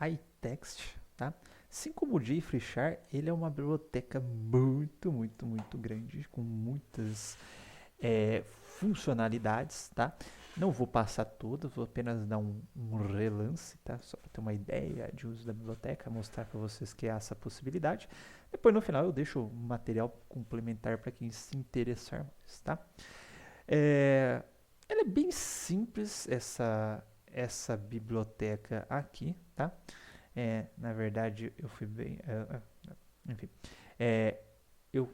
iText, tá? Assim como o JFreshAr, ele é uma biblioteca muito grande, com muitas funcionalidades, tá? Não vou passar todas, vou apenas dar um relance, tá? Só para ter uma ideia de uso da biblioteca, mostrar para vocês que há essa possibilidade. Depois no final eu deixo material complementar para quem se interessar mais, tá? Ela é bem simples essa biblioteca aqui, tá? Na verdade eu fui bem, enfim, é, eu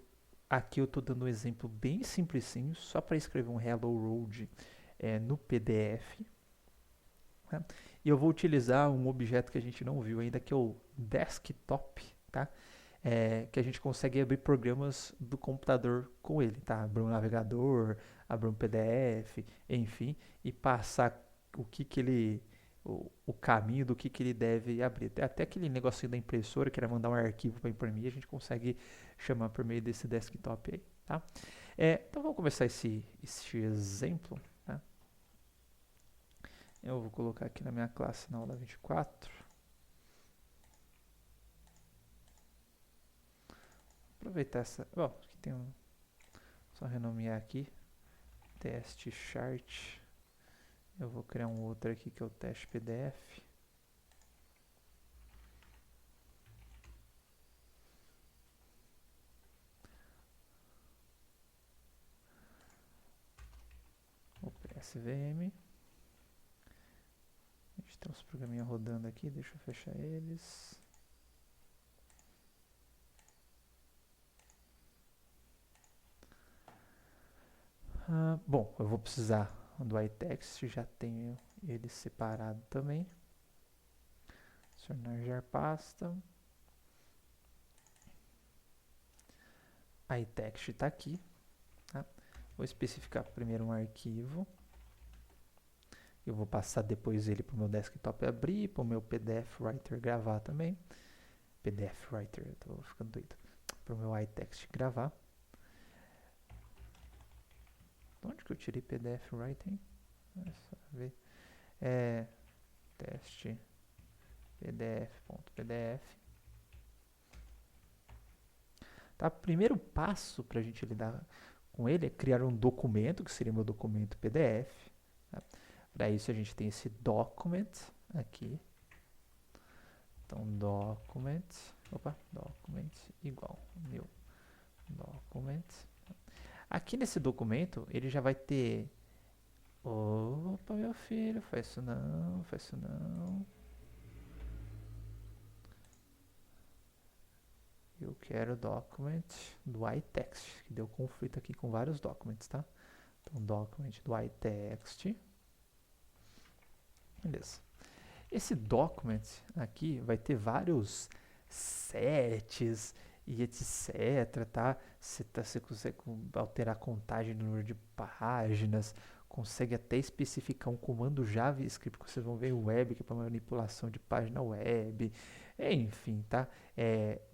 aqui eu estou dando um exemplo bem simplesinho, só para escrever um Hello World no PDF. Tá? E eu vou utilizar um objeto que a gente não viu ainda, que é o desktop, tá? Que a gente consegue abrir programas do computador com ele, tá? Abrir um navegador, abrir um PDF, enfim, e passar o que que ele o caminho do que ele deve abrir. Até aquele negocinho da impressora, que era mandar um arquivo para imprimir, a gente consegue chamar por meio desse desktop aí, tá? Então vamos começar esse exemplo, tá? Eu vou colocar aqui na minha classe na aula 24. Aproveitar essa. Bom, aqui tem um. Só renomear aqui. Teste chart. Eu vou criar um outro aqui que é o teste PDF. O PSVM. A gente tem uns programinhas rodando aqui, deixa eu fechar eles. Bom, eu vou precisar do iText, já tenho ele separado também. Adicionar jar pasta. iText está aqui. Tá? Vou especificar primeiro um arquivo. Eu vou passar depois ele para o meu desktop abrir, para o meu PDF Writer gravar também. PDF Writer, eu estou ficando doido. Para o meu iText gravar. Onde que eu tirei PDF Writing? É só ver. Teste pdf.pdf. Tá? Primeiro passo para a gente lidar com ele é criar um documento, que seria meu documento PDF. Tá? Para isso a gente tem esse document aqui. Então, document igual meu document. Aqui nesse documento, ele já vai ter... Opa, meu filho, faz isso não, faz isso não. Eu quero document do iText, que deu conflito aqui com vários documents, tá? Então, document do iText. Beleza. Esse document aqui vai ter vários sets e etc, tá? Você consegue alterar a contagem do número de páginas, consegue até especificar um comando JavaScript que vocês vão ver web, que é para manipulação de página web, enfim, tá?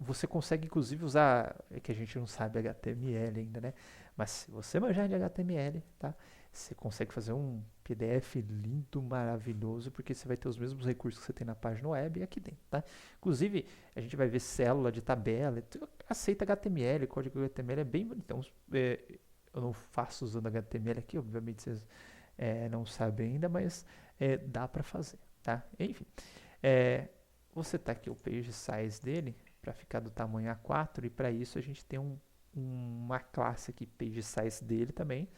Você consegue inclusive usar, que a gente não sabe HTML ainda, né? Mas se você manjar de HTML, tá? Você consegue fazer um PDF lindo, maravilhoso, porque você vai ter os mesmos recursos que você tem na página web e aqui dentro, tá? Inclusive, a gente vai ver célula de tabela, aceita HTML, código HTML é bem bonito. Então, eu não faço usando HTML aqui, obviamente vocês não sabem ainda, mas dá para fazer, tá? Enfim, você tá aqui o page size dele, para ficar do tamanho A4, e para isso a gente tem uma classe aqui, page size dele também,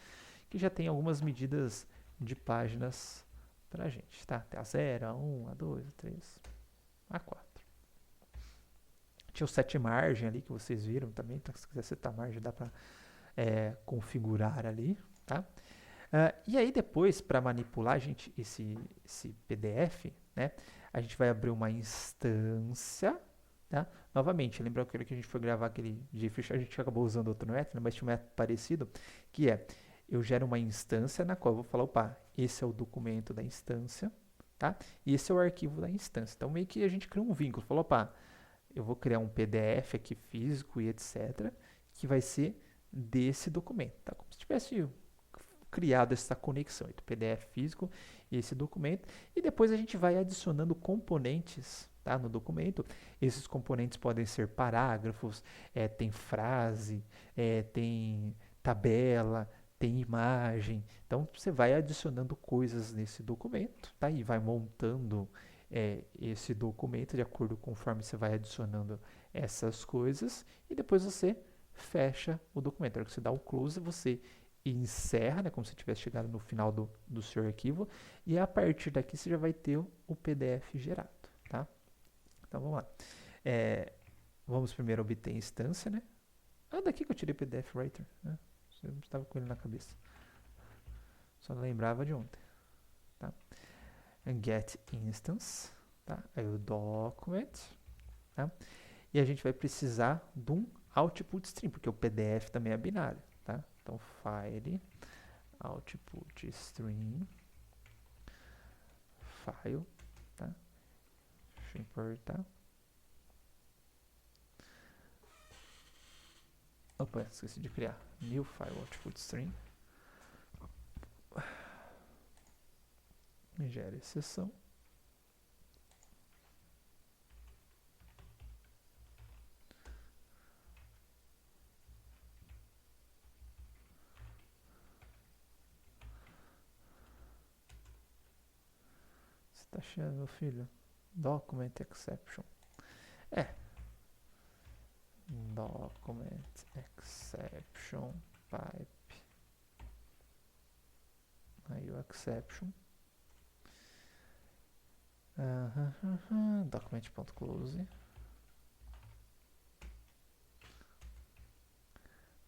que já tem algumas medidas de páginas pra gente, tá? Tem a 0, a 1, a 2, a 3, a 4. Tinha o set margem ali que vocês viram também, então se quiser setar margem dá pra configurar ali, tá? E aí depois, para manipular a gente, esse PDF, né? A gente vai abrir uma instância, tá? Novamente, lembra aquele que a gente foi gravar aquele JFreshAr, a gente acabou usando outro método, mas tinha um método parecido, que eu gero uma instância na qual eu vou falar, opa, esse é o documento da instância, tá? E esse é o arquivo da instância. Então, meio que a gente cria um vínculo. Falou, opa, eu vou criar um PDF aqui físico e etc, que vai ser desse documento, tá? Como se tivesse criado essa conexão entre o PDF físico e esse documento. E depois a gente vai adicionando componentes, tá, no documento. Esses componentes podem ser parágrafos, tem frase, tem tabela, tem imagem. Então você vai adicionando coisas nesse documento, tá? E vai montando esse documento de acordo conforme você vai adicionando essas coisas. E depois você fecha o documento. Na hora que você dá o close, você encerra, né, como se tivesse chegado no final do seu arquivo. E a partir daqui você já vai ter o PDF gerado, tá? Então vamos lá. Vamos primeiro obter a instância, né? Daqui que eu tirei o PDF Writer, né? Eu estava com ele na cabeça. Só não lembrava de ontem, tá? Get instance, tá? Aí o document, tá? E a gente vai precisar de um output stream, porque o PDF também é binário, tá? Então file output stream file, tá? Deixa eu importar. Opa, esqueci de criar. New file output stream. Me gera exceção. Você tá achando, meu filho? Document exception. Document exception pipe. Aí o exception. Document.close.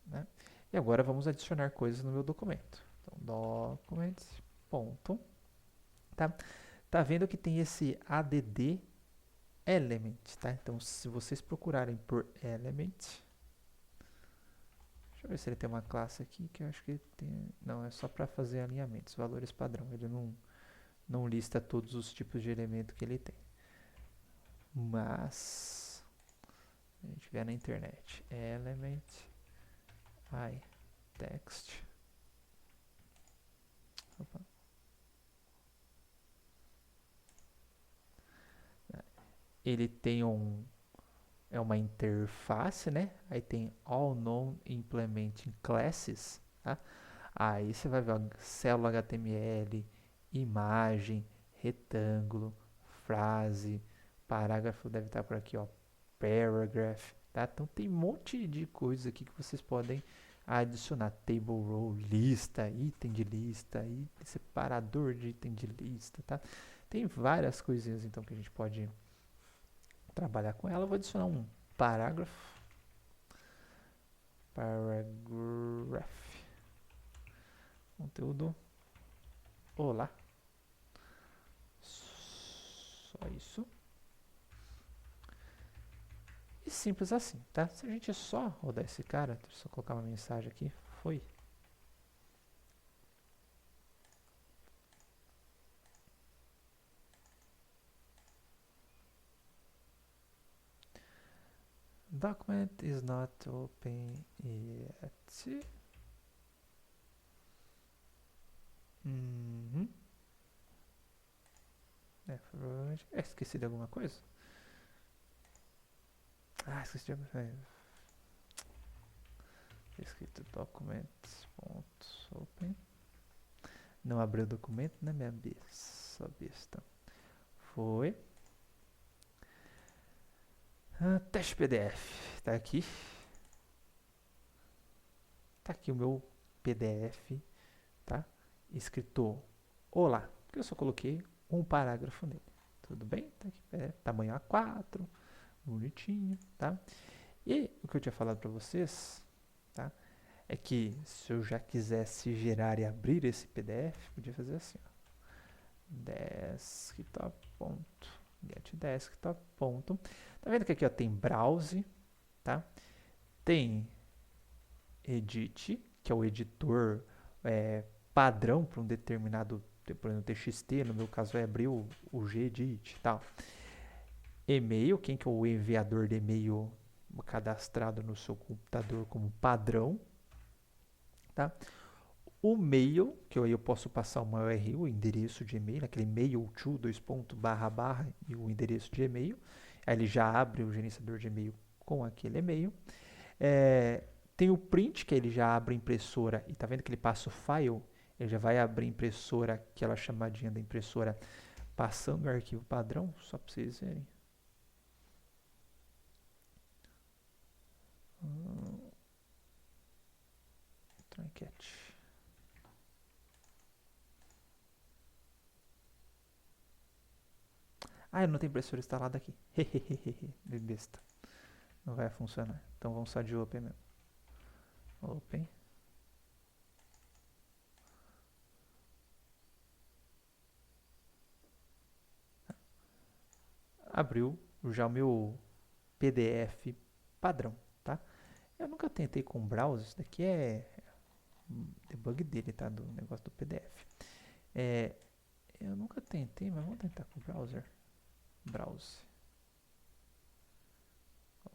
Né? E agora vamos adicionar coisas no meu documento. Então, documents. Ponto. Tá vendo que tem esse add element, tá? Então, se vocês procurarem por element, deixa eu ver se ele tem uma classe aqui que eu acho que ele tem. Não, é só para fazer alinhamentos, valores padrão. Ele não lista todos os tipos de elemento que ele tem. Mas a gente vê na internet, element I text. Opa. Ele tem uma interface, né? Aí tem all known implementing classes, tá? Aí você vai ver ó, célula HTML, imagem, retângulo, frase, parágrafo deve estar por aqui, ó, paragraph, tá? Então tem um monte de coisa aqui que vocês podem adicionar, table row, lista, item de lista, separador de item de lista, tá? Tem várias coisinhas então que a gente pode trabalhar com ela. Eu vou adicionar um parágrafo, paragraph, conteúdo, olá, só isso. E simples assim, tá? Se a gente só rodar esse cara, deixa eu só colocar uma mensagem aqui, foi. Document is not open yet. Provavelmente. Esqueci de alguma coisa? Esqueci de alguma coisa. Escrito documents.open. Não abriu o documento, né, minha besta? Foi. Teste PDF. Tá aqui. Tá aqui o meu PDF, tá? Escrito olá. Porque eu só coloquei um parágrafo nele. Tudo bem? Tá aqui, tamanho A4, bonitinho, tá? E o que eu tinha falado para vocês, tá? É que se eu já quisesse gerar e abrir esse PDF, podia fazer assim, ó. Get desktop. Tá vendo que aqui ó, tem browse, tá? Tem edit, que é o editor padrão para um determinado, por exemplo, TXT, no meu caso é abrir o gedit e tal. E-mail, quem que é o enviador de e-mail cadastrado no seu computador como padrão, tá? O mail, que aí eu posso passar uma URL, o endereço de e-mail, aquele mail to, dois pontos, barra, barra, e o endereço de e-mail. Aí ele já abre o gerenciador de e-mail com aquele e-mail. É, tem o print, que ele já abre a impressora, e tá vendo que ele passa o file? Ele já vai abrir a impressora, aquela chamadinha da impressora, passando o arquivo padrão, só para vocês verem. Try catch. Ah, eu não tenho impressora instalada aqui. De besta. Não vai funcionar. Então vamos só de open mesmo. Open. Abriu já o meu PDF padrão, tá? Eu nunca tentei com browser. Isso daqui é debug dele, tá? Do negócio do PDF. Eu nunca tentei, mas vamos tentar com o browser. Browse.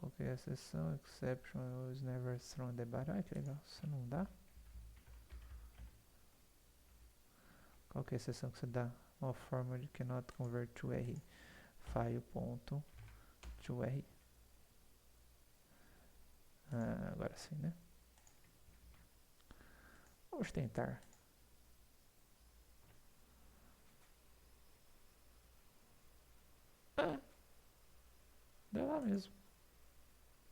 Ok, a sessão, exception was never thrown the bar. Ah, que legal. Você não dá? Qual que é a exceção que você dá? Uma forma de cannot convert to R. File.to R. Agora sim, né? Vamos tentar. Deu lá mesmo.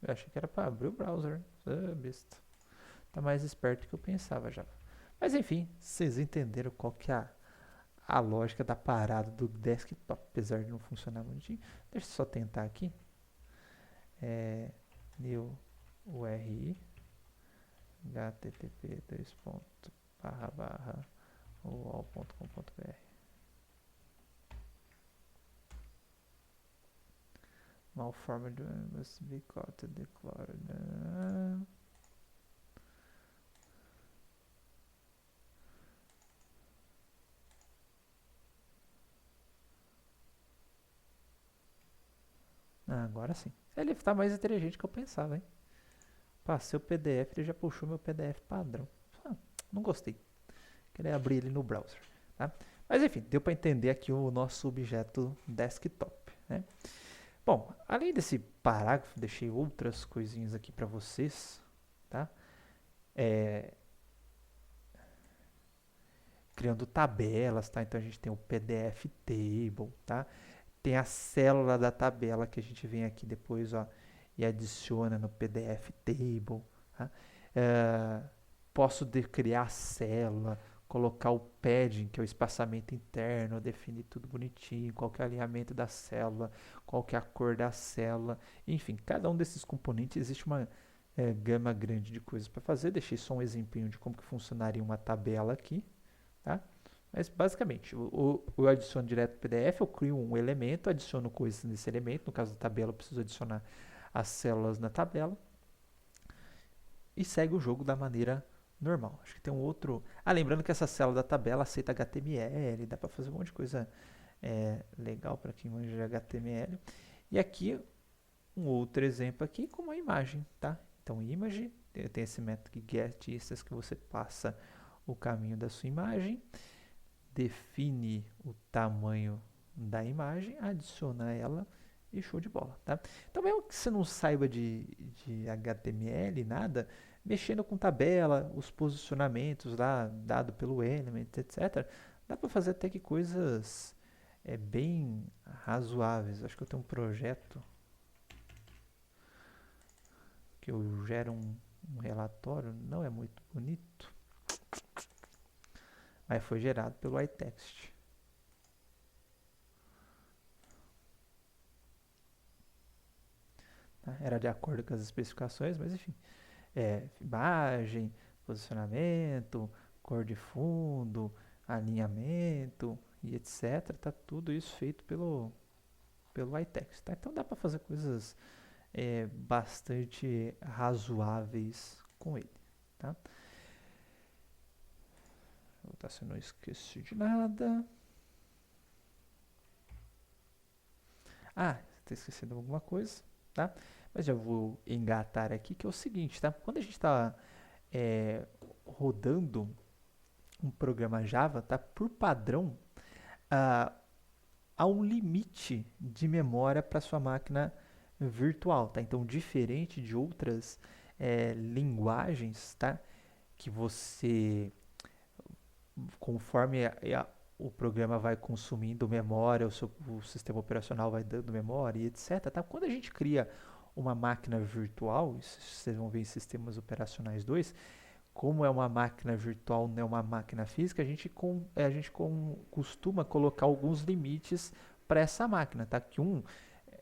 Eu achei que era para abrir o browser. Besta. Tá mais esperto que eu pensava já. Mas enfim, vocês entenderam qual que é a lógica da parada do desktop, apesar de não funcionar bonitinho. Deixa eu só tentar aqui. New URI http uol.com.br. Malformed must be caught to declare. Agora sim. Ele está mais inteligente que eu pensava, hein? Passei o PDF, ele já puxou meu PDF padrão. Não gostei. Queria abrir ele no browser, tá? Mas enfim, deu para entender aqui o nosso objeto desktop, né? Bom, além desse parágrafo, deixei outras coisinhas aqui para vocês, tá? Criando tabelas, tá? Então a gente tem o PDF Table, tá? Tem a célula da tabela que a gente vem aqui depois, ó, e adiciona no PDF Table, tá? Posso criar a célula, colocar o padding, que é o espaçamento interno, definir tudo bonitinho, qual que é o alinhamento da célula, qual que é a cor da célula, enfim, cada um desses componentes existe uma gama grande de coisas para fazer. Deixei só um exemplinho de como que funcionaria uma tabela aqui, tá? Mas basicamente, eu adiciono direto no PDF, eu crio um elemento, adiciono coisas nesse elemento, no caso da tabela eu preciso adicionar as células na tabela, e segue o jogo da maneira normal. Acho que tem um outro... lembrando que essa célula da tabela aceita HTML, dá para fazer um monte de coisa legal para quem manja de HTML. E aqui, um outro exemplo aqui com uma imagem, tá? Então, image, tem esse método getInstance que você passa o caminho da sua imagem, define o tamanho da imagem, adiciona ela e show de bola, tá? Então, mesmo que você não saiba de HTML, nada, mexendo com tabela, os posicionamentos lá, dado pelo element, etc., dá para fazer até que coisas bem razoáveis. Acho que eu tenho um projeto que eu gero um relatório, não é muito bonito, mas foi gerado pelo iText. Tá? Era de acordo com as especificações, mas enfim. Imagem, posicionamento, cor de fundo, alinhamento e etc. Tá tudo isso feito pelo iText. Tá? Então dá para fazer coisas bastante razoáveis com ele. Tá? Vou botar se eu não esqueci de nada. Está esquecendo alguma coisa, tá? Mas já vou engatar aqui, que é o seguinte, tá? Quando a gente está rodando um programa Java, tá? Por padrão, ah, há um limite de memória para sua máquina virtual, tá? Então, diferente de outras linguagens, tá? Que você, conforme o programa vai consumindo memória, o sistema operacional vai dando memória e etc. Tá? Quando a gente cria uma máquina virtual, isso vocês vão ver em sistemas operacionais 2, como é uma máquina virtual, não é uma máquina física, costuma colocar alguns limites para essa máquina, tá? Que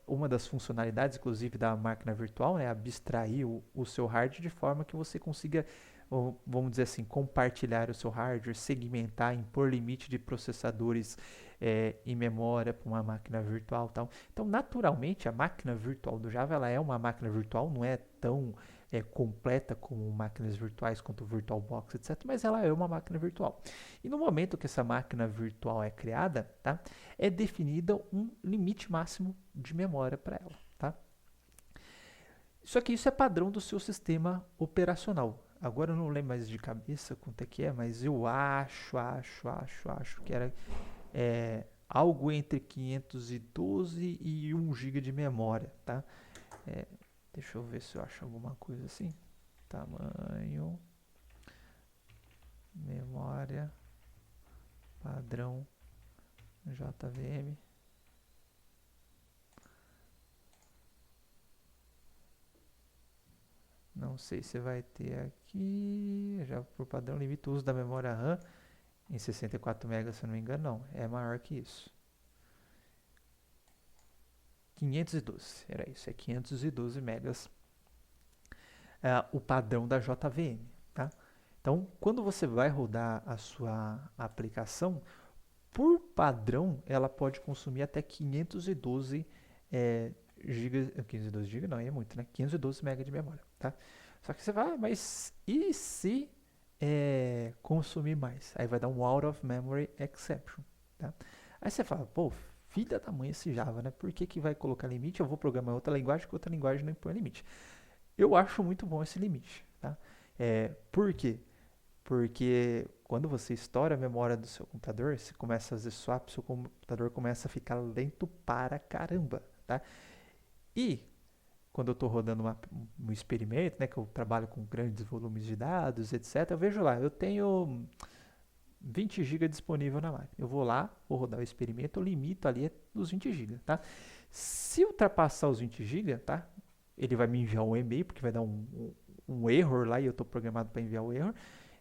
uma das funcionalidades, inclusive, da máquina virtual é abstrair o seu hardware de forma que você consiga, vamos dizer assim, compartilhar o seu hardware, segmentar, impor limite de processadores e memória para uma máquina virtual, tal. Então, naturalmente, a máquina virtual do Java ela é uma máquina virtual, não é tão completa como máquinas virtuais quanto o VirtualBox, etc. Mas ela é uma máquina virtual. E no momento que essa máquina virtual é criada, tá, é definida um limite máximo de memória para ela. Tá? Só que isso é padrão do seu sistema operacional. Agora eu não lembro mais de cabeça quanto é que é, mas eu acho que era algo entre 512 e 1 GB de memória, tá? Deixa eu ver se eu acho alguma coisa assim. Tamanho, memória, padrão, JVM. Não sei se vai ter aqui. Já por padrão limita o uso da memória RAM em 64 MB, se eu não me engano. Não, é maior que isso. 512, era isso, é 512 megas o padrão da JVM, tá? Então, quando você vai rodar a sua aplicação, por padrão, ela pode consumir até 512 GB, 512 GB não, é muito, né? 512 MB de memória, tá? Só que você vai, mas e se consumir mais? Aí vai dar um out of memory exception, tá? Aí você fala, pô, filha da mãe esse Java, né? Por que que vai colocar limite? Eu vou programar outra linguagem que outra linguagem não impõe limite. Eu acho muito bom esse limite, tá? Por quê? Porque quando você estoura a memória do seu computador, você começa a fazer swap, seu computador começa a ficar lento para caramba, tá? E quando eu estou rodando um experimento, né, que eu trabalho com grandes volumes de dados, etc., eu vejo lá, eu tenho 20 GB disponível na máquina. Eu vou lá, vou rodar o experimento, eu limito ali nos 20 GB, tá? Se ultrapassar os 20 GB, tá? Ele vai me enviar um e-mail, porque vai dar um erro lá e eu estou programado para enviar o erro.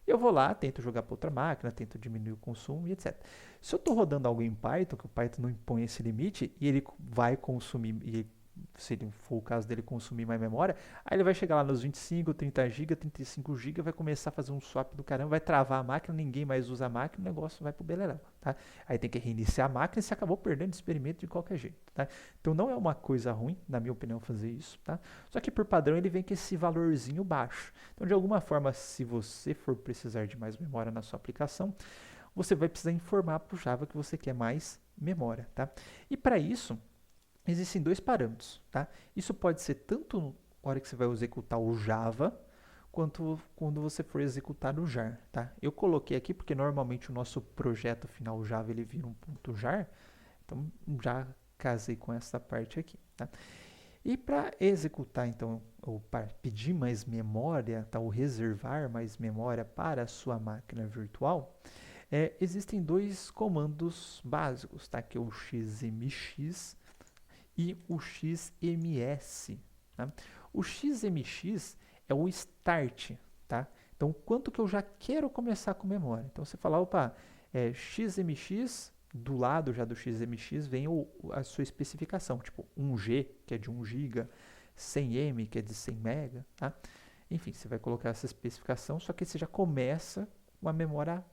Eu vou lá, tento jogar para outra máquina, tento diminuir o consumo e etc. Se eu estou rodando algo em Python, que o Python não impõe esse limite, e ele vai consumir, e se for o caso dele consumir mais memória, aí ele vai chegar lá nos 25, 30 GB, 35 GB, vai começar a fazer um swap do caramba, vai travar a máquina, ninguém mais usa a máquina, o negócio vai pro beleléu, tá? Aí tem que reiniciar a máquina e você acabou perdendo o experimento de qualquer jeito, tá? Então não é uma coisa ruim, na minha opinião, fazer isso, tá? Só que por padrão ele vem com esse valorzinho baixo. Então de alguma forma, se você for precisar de mais memória na sua aplicação, você vai precisar informar para o Java que você quer mais memória, tá? E para isso, existem dois parâmetros, tá? Isso pode ser tanto na hora que você vai executar o Java, quanto quando você for executar o jar, tá? Eu coloquei aqui porque normalmente o nosso projeto final o Java ele vira um ponto jar, então já casei com essa parte aqui, tá? E para executar então ou para pedir mais memória, tá? Ou reservar mais memória para a sua máquina virtual, existem dois comandos básicos, tá? Que é o xmx e o XMS. Tá? O XMX é o start, tá? Então, quanto que eu já quero começar com memória? Então, você fala, opa, XMX, do lado já do XMX vem a sua especificação, tipo 1G, que é de 1 GB, 100M, que é de 100 MB, tá? Enfim, você vai colocar essa especificação, só que você já começa com uma memória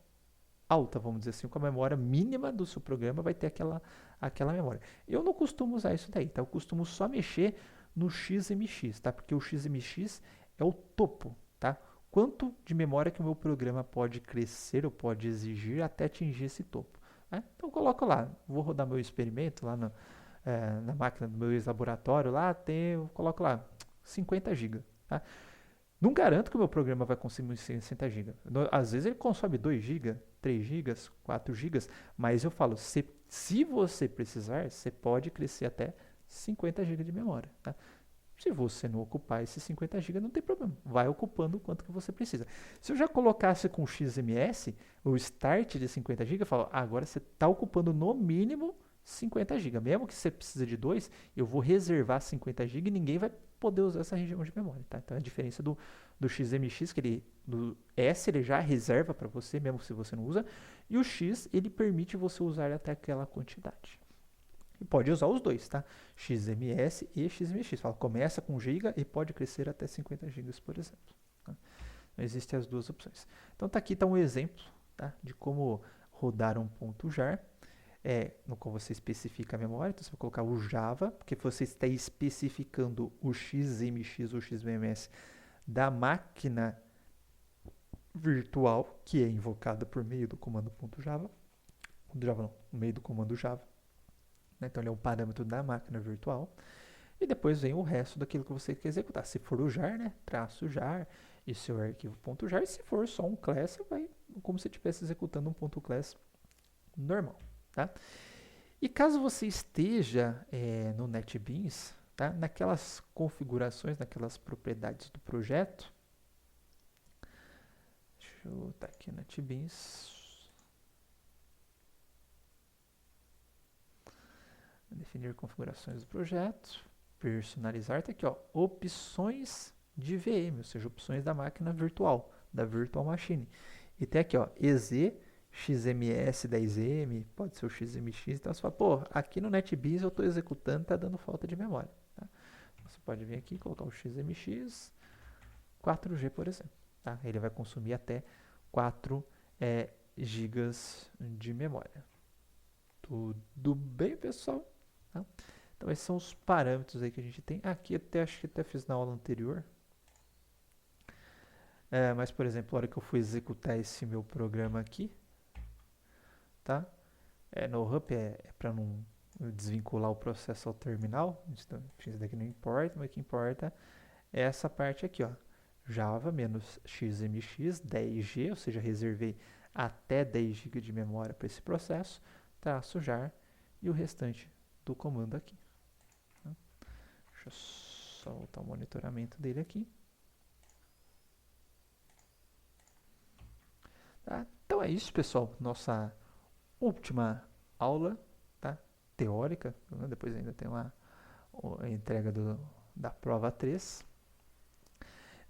alta, vamos dizer assim, com a memória mínima do seu programa vai ter aquela memória. Eu não costumo usar isso daí, tá? Eu costumo só mexer no XMX, tá? Porque o XMX é o topo, tá? Quanto de memória que o meu programa pode crescer ou pode exigir até atingir esse topo. Né? Então eu coloco lá, vou rodar meu experimento lá na máquina do meu ex-laboratório, lá eu coloco lá 50 GB, tá? Não garanto que o meu programa vai consumir 60 GB. Às vezes ele consome 2 GB, 3 GB, 4 GB, mas eu falo, se você precisar, você pode crescer até 50 GB de memória, tá? Se você não ocupar esses 50 GB, não tem problema. Vai ocupando o quanto que você precisa. Se eu já colocasse com XMS, o start de 50 GB, eu falo, agora você está ocupando no mínimo 50 GB. Mesmo que você precise de 2, eu vou reservar 50 GB e ninguém vai poder usar essa região de memória. Tá? Então, a diferença do XMX, do S, ele já reserva para você, mesmo se você não usa. E o X, ele permite você usar até aquela quantidade. E pode usar os dois, tá? XMS e XMX. Fala, começa com GB e pode crescer até 50 GB, por exemplo. Tá? Então, existem as duas opções. Então, tá aqui tá um exemplo, tá, de como rodar um ponto .jar, no qual você especifica a memória. Então, você vai colocar o Java, porque você está especificando o XMX ou XMS da máquina virtual, que é invocada por meio do comando .java. Java não, no meio do comando Java. Então, ele é um parâmetro da máquina virtual. E depois vem o resto daquilo que você quer executar. Se for o jar, né? Traço jar e seu arquivo .jar. E se for só um class, você vai como se estivesse executando um .class normal, tá? E caso você esteja no NetBeans, tá? Naquelas configurações, naquelas propriedades do projeto. Deixa eu botar aqui NetBeans. Definir configurações do projeto, personalizar, tá aqui, ó, opções de VM, ou seja, opções da máquina virtual, da Virtual Machine. E tem aqui, ó, EZ, XMS 10M, pode ser o XMX, então você fala, pô, aqui no NetBeans eu estou executando, tá dando falta de memória. Tá? Você pode vir aqui e colocar o XMX 4G, por exemplo. Tá? Ele vai consumir até 4 GB de memória. Tudo bem, pessoal? Tá? Então, esses são os parâmetros aí que a gente tem. Aqui, acho que até fiz na aula anterior. Mas, por exemplo, a hora que eu fui executar esse meu programa aqui, tá? No Hub é para não desvincular o processo ao terminal. Então, isso daqui não importa, mas o que importa é essa parte aqui, ó. Java menos XMX 10G, ou seja, reservei até 10 GB de memória para esse processo, traço jar e o restante do comando aqui. Tá? Deixa eu só voltar o monitoramento dele aqui. Tá? Então é isso, pessoal. Nossa última aula, tá? Teórica. Depois ainda tem a entrega da prova 3.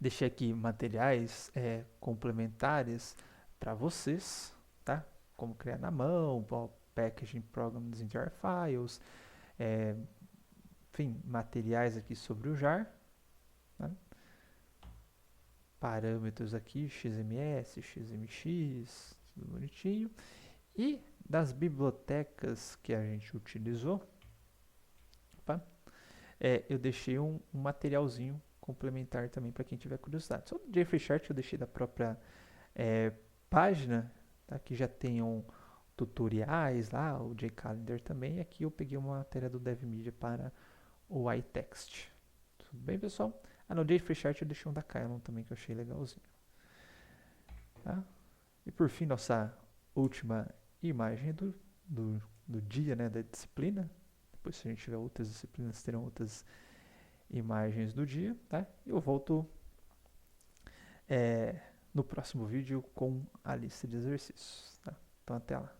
Deixei aqui materiais complementares para vocês, tá? Como criar na mão, packaging programs in jar files, enfim, materiais aqui sobre o jar, né? Parâmetros aqui, XMS, XMX, tudo bonitinho. E das bibliotecas que a gente utilizou, tá? Eu deixei um materialzinho complementar também para quem tiver curiosidade. Só o Jeffrey Chart eu deixei da própria página, tá? Que já tenham tutoriais lá, o JCalendar também. E aqui eu peguei uma matéria do DevMedia para o iText. Tudo bem, pessoal? No Jeffrey Chart eu deixei um da Kylon também que eu achei legalzinho. Tá? E por fim, nossa última imagem do dia, né, da disciplina. Depois, se a gente tiver outras disciplinas, terão outras imagens do dia, tá? Eu volto no próximo vídeo com a lista de exercícios, tá? Então, até lá.